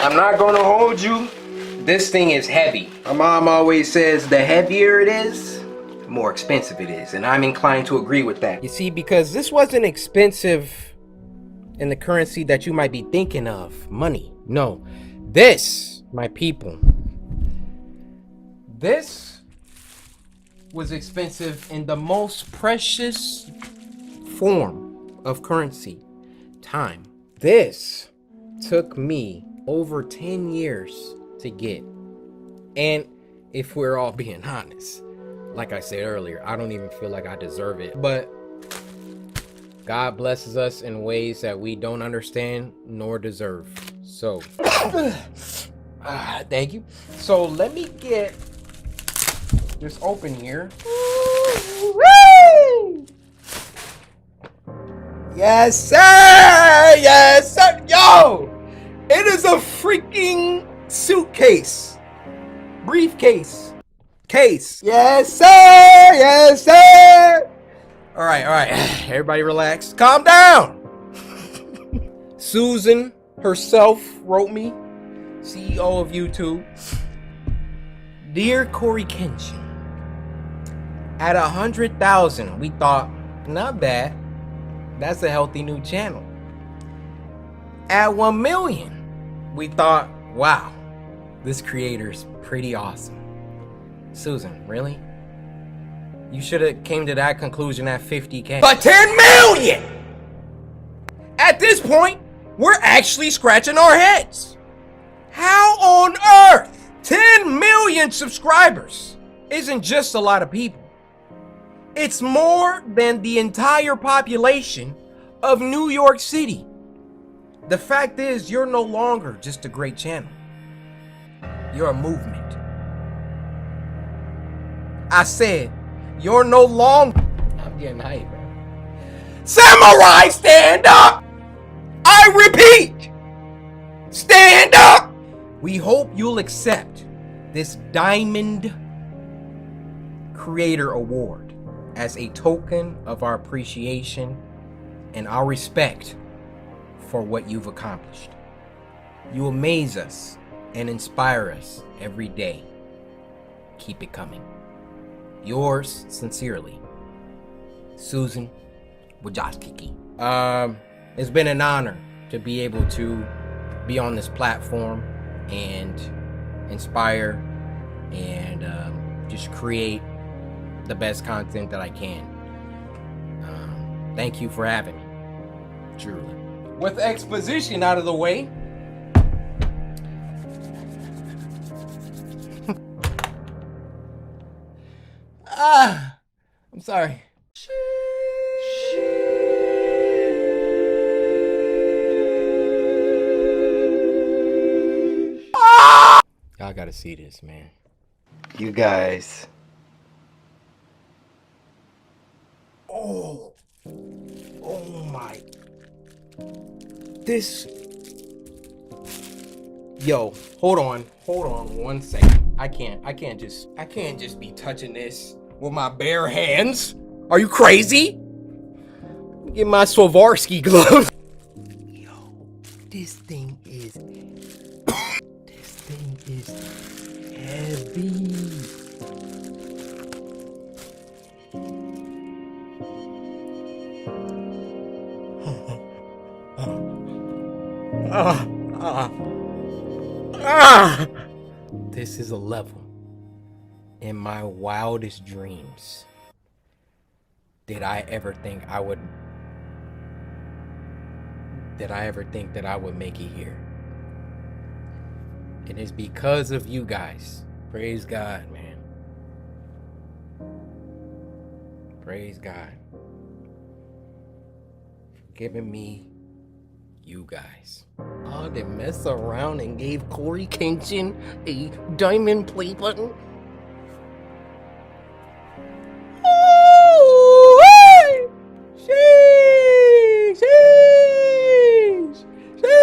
I'm not gonna hold you. This thing is heavy. My mom always says the heavier it is, the more expensive it is. And I'm inclined to agree with that. You see, because this wasn't expensive in the currency that you might be thinking of, money. No, this, my people, this was expensive in the most precious form of currency, time. This took me over 10 years to get. And if we're all being honest, like I said earlier, I don't even feel like I deserve it. But God blesses us in ways that we don't understand nor deserve. So, thank you. So let me get this open here. Yes, sir! Yes, sir! Yo! It is a freaking suitcase. Briefcase. Case. Yes, sir! Yes, sir! Alright. Everybody relax. Calm down! Susan herself wrote me, CEO of YouTube. Dear CoryxKenshin, at 100,000, we thought, not bad. That's a healthy new channel. At 1 million, we thought, wow, this creator's pretty awesome. Susan, really? You should have came to that conclusion at 50K. But 10 million! At this point, we're actually scratching our heads. How on earth 10 million subscribers isn't just a lot of people. It's more than the entire population of New York City. The fact is, you're no longer just a great channel. You're a movement. I said, you're no longer... I'm getting hyped, bro. Samurai, stand up! I repeat, stand up! We hope you'll accept this Diamond Creator Award as a token of our appreciation and our respect for what you've accomplished. You amaze us and inspire us every day. Keep it coming. Yours sincerely, Susan Wojcicki. It's been an honor to be able to be on this platform and inspire and just create the best content that I can. Thank you for having me, truly. With exposition out of the way, I'm sorry. Y'all gotta see this, man. You guys. Oh my. This. Yo, hold on 1 second. I can't just be touching this with my bare hands. Are you crazy? Get my Swarovski gloves. Yo, this thing is heavy. This is a level in my wildest dreams did I ever think that I would make it here. And it's because of you guys. Praise God, man. Praise God for giving me you guys. Oh, they mess around and gave CoryxKenshin a diamond play button.